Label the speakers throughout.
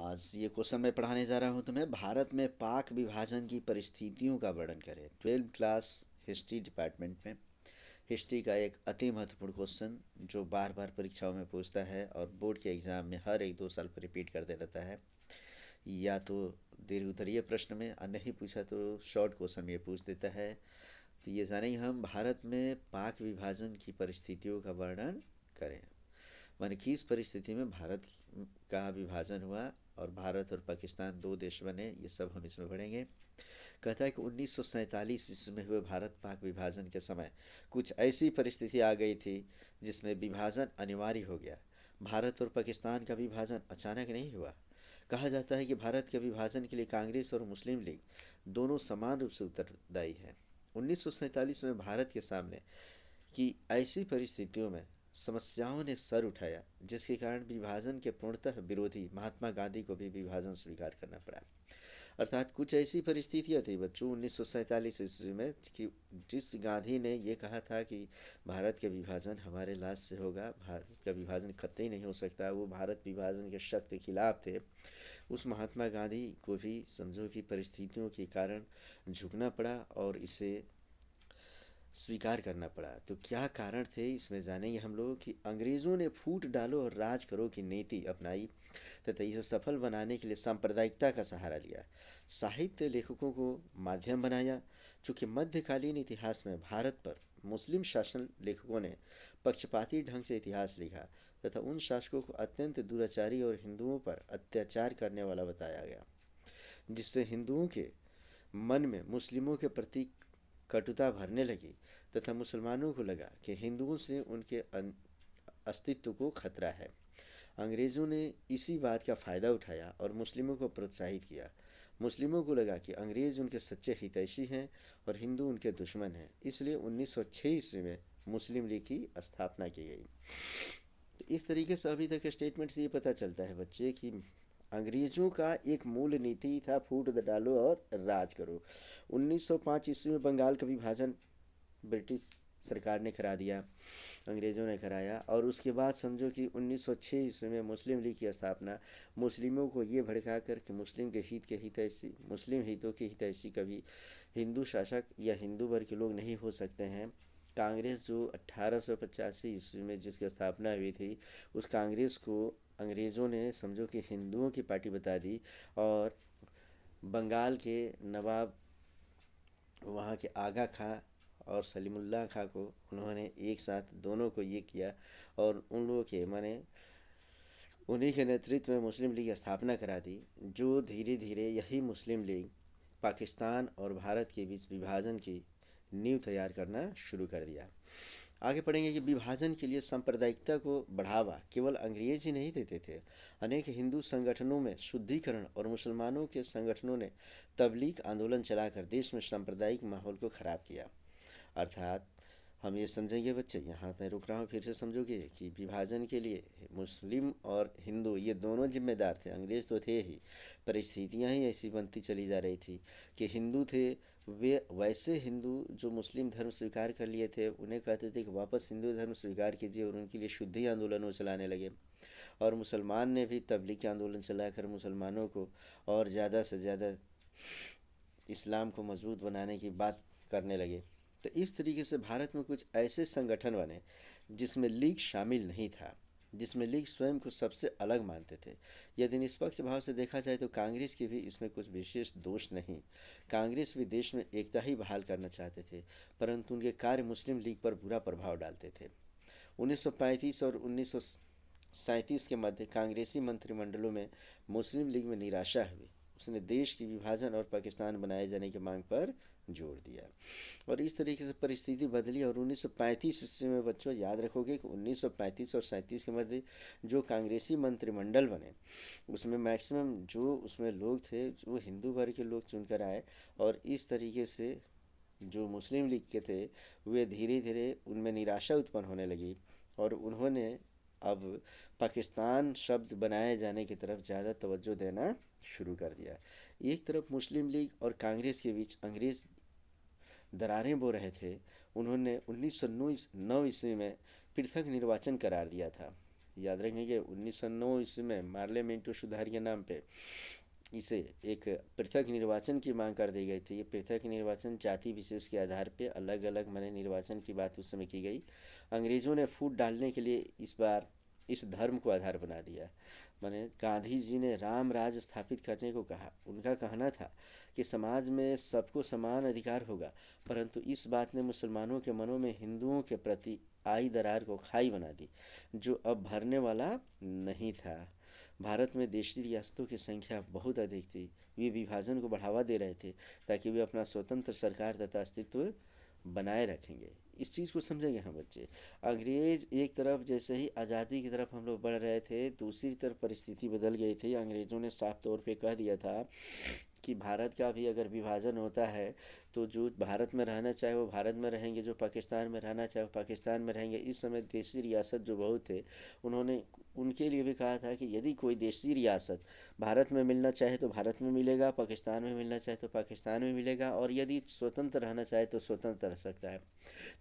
Speaker 1: आज ये क्वेश्चन मैं पढ़ाने जा रहा हूँ तुम्हें। भारत में पाक विभाजन की परिस्थितियों का वर्णन करें। 12th क्लास हिस्ट्री डिपार्टमेंट में हिस्ट्री का एक अति महत्वपूर्ण क्वेश्चन जो बार बार परीक्षाओं में पूछता है और बोर्ड के एग्ज़ाम में हर 1-2 साल पर रिपीट करते रहता है। या तो दीर्घ उत्तरीय प्रश्न में, और नहीं पूछा तो शॉर्ट क्वेश्चन में ये पूछ देता है। तो ये जानेंगे हम, भारत में पाक विभाजन की परिस्थितियों का वर्णन करें। माने किस परिस्थिति में भारत का विभाजन हुआ और भारत और पाकिस्तान दो देश बने, ये सब हम इसमें पढ़ेंगे। कहता है कि 1947 ईस्वी में हुए भारत पाक विभाजन के समय कुछ ऐसी परिस्थिति आ गई थी जिसमें विभाजन अनिवार्य हो गया। भारत और पाकिस्तान का विभाजन अचानक नहीं हुआ। कहा जाता है कि भारत के विभाजन के लिए कांग्रेस और मुस्लिम लीग दोनों समान रूप से उत्तरदायी हैं। 1947 में भारत के सामने कि ऐसी परिस्थितियों में समस्याओं ने सर उठाया जिसके कारण विभाजन के पूर्णतः विरोधी महात्मा गांधी को भी विभाजन स्वीकार करना पड़ा। अर्थात कुछ ऐसी परिस्थितियां थी बच्चों 1947 ईस्वी में कि जिस गांधी ने ये कहा था कि भारत के विभाजन हमारे लाश से होगा, भारत का विभाजन कतई नहीं हो सकता, वो भारत विभाजन के सख्त खिलाफ थे। उस महात्मा गांधी को भी समझो कि परिस्थितियों के कारण झुकना पड़ा और इसे स्वीकार करना पड़ा। तो क्या कारण थे, इसमें जानेंगे हम लोग कि अंग्रेज़ों ने फूट डालो और राज करो की नीति अपनाई तथा इसे सफल बनाने के लिए सांप्रदायिकता का सहारा लिया। साहित्य लेखकों को माध्यम बनाया। चूँकि मध्यकालीन इतिहास में भारत पर मुस्लिम शासन लेखकों ने पक्षपाती ढंग से इतिहास लिखा तथा उन शासकों को अत्यंत दुराचारी और हिंदुओं पर अत्याचार करने वाला बताया गया, जिससे हिंदुओं के मन में मुस्लिमों के प्रति कटुता भरने लगी तथा मुसलमानों को लगा कि हिंदुओं से उनके अस्तित्व को खतरा है। अंग्रेज़ों ने इसी बात का फ़ायदा उठाया और मुस्लिमों को प्रोत्साहित किया। मुस्लिमों को लगा कि अंग्रेज़ उनके सच्चे हितैषी हैं और हिंदू उनके दुश्मन हैं, इसलिए 1906 ईस्वी में मुस्लिम लीग की स्थापना की गई। तो इस तरीके से अभी तक स्टेटमेंट से ये पता चलता है बच्चे कि अंग्रेज़ों का एक मूल नीति था फूट डालो और राज करो। 1905 ईस्वी में बंगाल का विभाजन ब्रिटिश सरकार ने करा दिया, अंग्रेज़ों ने कराया। और उसके बाद समझो कि 1906 ईस्वी में मुस्लिम लीग की स्थापना, मुस्लिमों को ये भड़का कर कि मुस्लिम के हित के हितैषी, मुस्लिम हितों के हितैषी कभी हिंदू शासक या हिंदू वर्ग के लोग नहीं हो सकते हैं। कांग्रेस जो 1885 ईस्वी में जिसकी स्थापना हुई थी, उस कांग्रेस को अंग्रेज़ों ने समझो कि हिंदुओं की पार्टी बता दी और बंगाल के नवाब वहाँ के आगा खां और सलीमुल्लाह खां को उन्होंने एक साथ दोनों को ये किया और उन लोगों के माने उन्हीं के नेतृत्व में मुस्लिम लीग की स्थापना करा दी, जो धीरे धीरे यही मुस्लिम लीग पाकिस्तान और भारत के बीच विभाजन की नींव तैयार करना शुरू कर दिया। आगे पढ़ेंगे कि विभाजन के लिए सांप्रदायिकता को बढ़ावा केवल अंग्रेज ही नहीं देते थे। अनेक हिंदू संगठनों में शुद्धिकरण और मुसलमानों के संगठनों ने तबलीग आंदोलन चलाकर देश में सांप्रदायिक माहौल को खराब किया। अर्थात हम ये समझेंगे बच्चे, यहाँ मैं रुक रहा हूँ, फिर से समझोगे कि विभाजन के लिए मुस्लिम और हिंदू ये दोनों जिम्मेदार थे, अंग्रेज़ तो थे ही। परिस्थितियाँ ही ऐसी बनती चली जा रही थी कि हिंदू थे वे वैसे हिंदू जो मुस्लिम धर्म स्वीकार कर लिए थे उन्हें कहते थे कि वापस हिंदू धर्म स्वीकार कीजिए और उनके लिए शुद्धि आंदोलन वो चलाने लगे। और मुसलमान ने भी तबलीग आंदोलन चलाकर मुसलमानों को और ज़्यादा से ज़्यादा इस्लाम को मजबूत बनाने की बात करने लगे। तो इस तरीके से भारत में कुछ ऐसे संगठन बने जिसमें लीग शामिल नहीं था, जिसमें लीग स्वयं को सबसे अलग मानते थे। यदि निष्पक्ष भाव से देखा जाए तो कांग्रेस के भी इसमें कुछ विशेष दोष नहीं। कांग्रेस भी देश में एकता ही बहाल करना चाहते थे, परंतु उनके कार्य मुस्लिम लीग पर बुरा प्रभाव डालते थे। 1935 और 1937 के मध्य कांग्रेसी मंत्रिमंडलों में मुस्लिम लीग में निराशा हुई। उसने देश की विभाजन और पाकिस्तान बनाए जाने की मांग पर जोर दिया और इस तरीके से परिस्थिति बदली। और 1935 ईस्वी में बच्चों याद रखोगे कि 1935 और 37 के मध्य जो कांग्रेसी मंत्रिमंडल बने उसमें मैक्सिमम जो उसमें लोग थे वो हिंदू वर्ग के लोग चुनकर आए और इस तरीके से जो मुस्लिम लीग के थे वे धीरे धीरे उनमें निराशा उत्पन्न होने लगी और उन्होंने अब पाकिस्तान शब्द बनाए जाने की तरफ ज़्यादा तवज्जो देना शुरू कर दिया। एक तरफ मुस्लिम लीग और कांग्रेस के बीच अंग्रेज़ दरारें बो रहे थे। उन्होंने 1909 ईस्वी में पृथक निर्वाचन करार दिया था। याद रखेंगे 1909 ईस्वी में पार्लियामेंटो सुधार के नाम पे इसे एक पृथक निर्वाचन की मांग कर दी गई थी। ये पृथक निर्वाचन जाति विशेष के आधार पे अलग अलग माने निर्वाचन की बात उस समय की गई। अंग्रेज़ों ने फूट डालने के लिए इस बार इस धर्म को आधार बना दिया। माने गांधी जी ने राम राज स्थापित करने को कहा। उनका कहना था कि समाज में सबको समान अधिकार होगा, परंतु इस बात ने मुसलमानों के मनों में हिंदुओं के प्रति आई दरार को खाई बना दी, जो अब भरने वाला नहीं था। भारत में देशी रियासतों की संख्या बहुत अधिक थी। वे विभाजन को बढ़ावा दे रहे थे ताकि वे अपना स्वतंत्र सरकार तथा अस्तित्व बनाए रखेंगे। इस चीज़ को समझेंगे हम बच्चे। अंग्रेज एक तरफ जैसे ही आज़ादी की तरफ हम लोग बढ़ रहे थे, दूसरी तरफ परिस्थिति बदल गई थी। अंग्रेज़ों ने साफ तौर पे कह दिया था कि भारत का भी अगर विभाजन होता है तो जो भारत में रहना चाहे वो भारत में रहेंगे, जो पाकिस्तान में रहना चाहे वो पाकिस्तान में रहेंगे। इस समय देशी रियासत जो बहुत थे, उन्होंने उनके लिए भी कहा था कि यदि कोई देशी रियासत भारत में मिलना चाहे तो भारत में मिलेगा, पाकिस्तान में मिलना चाहे तो पाकिस्तान में मिलेगा, और यदि स्वतंत्र रहना चाहे तो स्वतंत्र रह सकता है।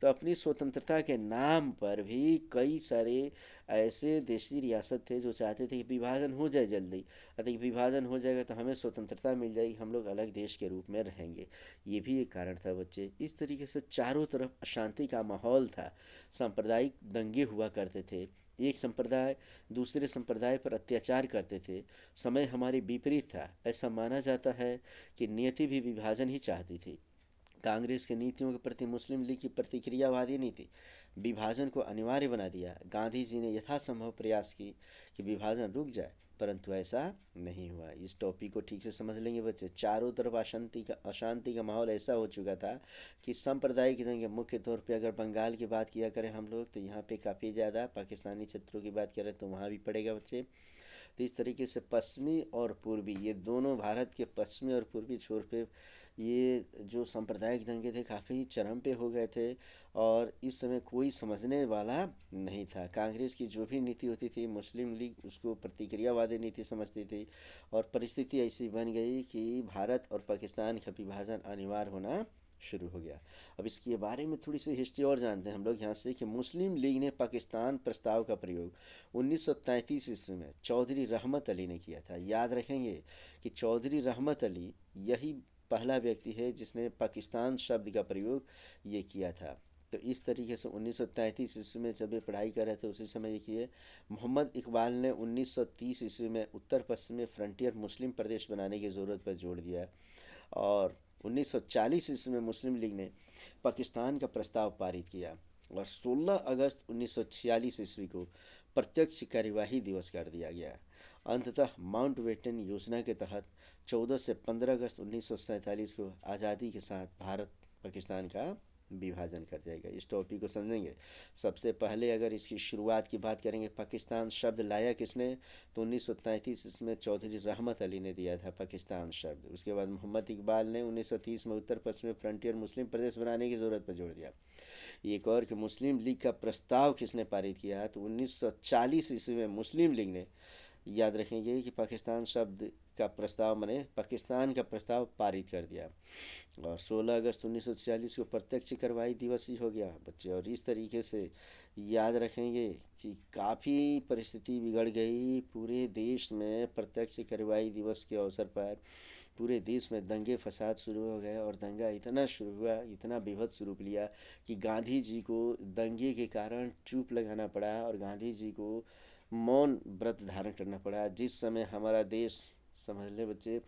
Speaker 1: तो अपनी स्वतंत्रता के नाम पर भी कई सारे ऐसे देशी रियासत थे जो चाहते थे कि विभाजन हो जाए जल्दी, अतः विभाजन हो जाएगा तो हमें स्वतंत्रता मिल जाएगी, हम लोग अलग देश के रूप में रहेंगे। ये भी एक कारण था बच्चे। इस तरीके से चारों तरफ अशांति का माहौल था। सांप्रदायिक दंगे हुआ करते थे, एक संप्रदाय दूसरे संप्रदाय पर अत्याचार करते थे। समय हमारे विपरीत था। ऐसा माना जाता है कि नियति भी विभाजन ही चाहती थी। कांग्रेस की नीतियों के प्रति मुस्लिम लीग की प्रतिक्रियावादी नीति विभाजन को अनिवार्य बना दिया। गांधी जी ने यथासंभव प्रयास की कि विभाजन रुक जाए, परंतु ऐसा नहीं हुआ। इस टॉपिक को ठीक से समझ लेंगे बच्चे। चारों तरफ अशांति का माहौल ऐसा हो चुका था कि सांप्रदायिक दंगे, मुख्य तौर पे अगर बंगाल की बात किया करें हम लोग तो यहाँ पे काफ़ी ज़्यादा, पाकिस्तानी क्षेत्रों की बात करें तो वहाँ भी पड़ेगा बच्चे। तो इस तरीके से पश्चिमी और पूर्वी, ये दोनों भारत के पश्चिमी और पूर्वी छोर पे ये जो सांप्रदायिक दंगे थे काफ़ी चरम पे हो गए थे, और इस समय कोई समझने वाला नहीं था। कांग्रेस की जो भी नीति होती थी, मुस्लिम लीग उसको प्रतिक्रियावादी नीति समझती थी, और परिस्थिति ऐसी बन गई कि भारत और पाकिस्तान का विभाजन अनिवार्य होना शुरू हो गया। अब इसके बारे में थोड़ी सी हिस्ट्री और जानते हैं हम लोग यहाँ से कि मुस्लिम लीग ने पाकिस्तान प्रस्ताव का प्रयोग 1933 ईस्वी में चौधरी रहमत अली ने किया था। याद रखेंगे कि चौधरी रहमत अली यही पहला व्यक्ति है जिसने पाकिस्तान शब्द का प्रयोग ये किया था। तो इस तरीके से 1933 ईस्वी में जब ये पढ़ाई कर रहे थे उसी समय ये किए। मोहम्मद इकबाल ने 1930 ईस्वी में उत्तर पश्चिम में फ्रंटियर मुस्लिम प्रदेश बनाने की ज़रूरत पर जोर दिया, और 1940 ईस्वी में मुस्लिम लीग ने पाकिस्तान का प्रस्ताव पारित किया, और 16 अगस्त 1946 ईस्वी को प्रत्यक्ष कार्यवाही दिवस कर दिया गया। अंततः माउंटबेटन योजना के तहत 14 से 15 अगस्त 1947 को आज़ादी के साथ भारत पाकिस्तान का विभाजन कर दिया गया। इस टॉपिक को समझेंगे। सबसे पहले अगर इसकी शुरुआत की बात करेंगे, पाकिस्तान शब्द लाया किसने, तो 1933 इसमें चौधरी रहमत अली ने दिया था पाकिस्तान शब्द। उसके बाद मोहम्मद इकबाल ने 1930 में उत्तर पश्चिम में फ्रंटियर मुस्लिम प्रदेश बनाने की ज़रूरत पर जोर दिया। एक और कि मुस्लिम लीग का प्रस्ताव किसने पारित किया, तो 1940 ईस्वी में मुस्लिम लीग ने, याद रखेंगे कि पाकिस्तान शब्द का प्रस्ताव मैंने पाकिस्तान का प्रस्ताव पारित कर दिया, और 16 अगस्त 1946 को प्रत्यक्ष कार्रवाई दिवस ही हो गया बच्चे। और इस तरीके से याद रखेंगे कि काफ़ी परिस्थिति बिगड़ गई पूरे देश में। प्रत्यक्ष कार्रवाई दिवस के अवसर पर पूरे देश में दंगे फसाद शुरू हो गए, और दंगा इतना शुरू हुआ, इतना बीभत्स रूप लिया कि गांधी जी को दंगे के कारण चुप लगाना पड़ा, और गांधी जी को मौन व्रत धारण करना पड़ा। जिस समय हमारा देश, समझ ले बच्चे,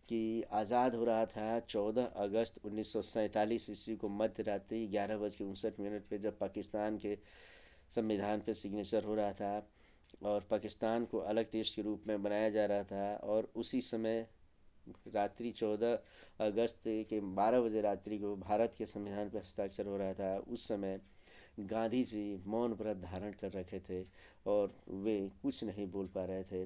Speaker 1: कि आज़ाद हो रहा था 14 अगस्त 1947 ईस्वी को मध्य रात्रि 11:59 पे, जब पाकिस्तान के संविधान पे सिग्नेचर हो रहा था और पाकिस्तान को अलग देश के रूप में बनाया जा रहा था, और उसी समय रात्रि 14 अगस्त के 12 बजे रात्रि को भारत के संविधान पर हस्ताक्षर हो रहा था। उस समय गांधी जी मौन व्रत धारण कर रखे थे, और वे कुछ नहीं बोल पा रहे थे,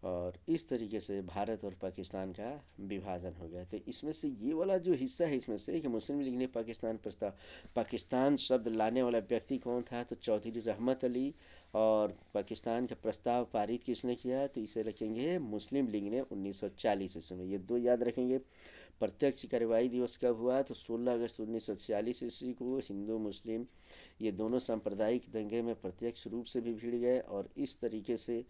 Speaker 1: और इस तरीके से भारत और पाकिस्तान का विभाजन हो गया। तो इसमें से ये वाला जो हिस्सा है इसमें से कि मुस्लिम लीग ने पाकिस्तान प्रस्ताव, पाकिस्तान शब्द लाने वाला व्यक्ति कौन था, तो चौधरी रहमत अली
Speaker 2: और पाकिस्तान का प्रस्ताव पारित किसने किया, तो इसे रखेंगे मुस्लिम लीग ने 1940 ईस्वी में। ये दो याद रखेंगे। प्रत्यक्ष कार्रवाई दिवस कब हुआ, तो 16 अगस्त 1946 ईस्वी को हिंदू मुस्लिम ये दोनों सांप्रदायिक दंगे में प्रत्यक्ष रूप से भी भिड़ गए और इस तरीके से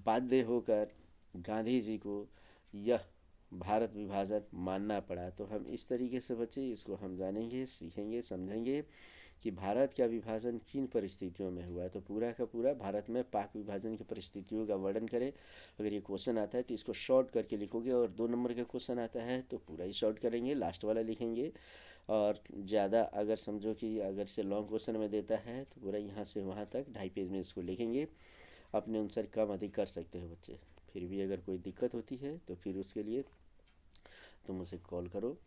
Speaker 2: बाध्य होकर गांधी जी को यह भारत विभाजन मानना पड़ा। तो हम इस तरीके से बच्चे इसको हम जानेंगे, सीखेंगे, समझेंगे कि भारत का विभाजन किन परिस्थितियों में हुआ। तो पूरा का पूरा भारत में पाक विभाजन की परिस्थितियों का वर्णन करें। अगर ये क्वेश्चन आता है तो इसको शॉर्ट करके लिखोगे, और 2 नंबर का क्वेश्चन आता है तो पूरा ही शॉर्ट करेंगे, लास्ट वाला लिखेंगे। और ज़्यादा अगर समझो कि अगर से लॉन्ग क्वेश्चन में देता है तो पूरा यहाँ से वहाँ तक 2.5 पेज में इसको लिखेंगे। अपने अनुसार कम अधिक कर सकते हो बच्चे। फिर भी अगर कोई दिक्कत होती है तो फिर उसके लिए तुम मुझे कॉल करो।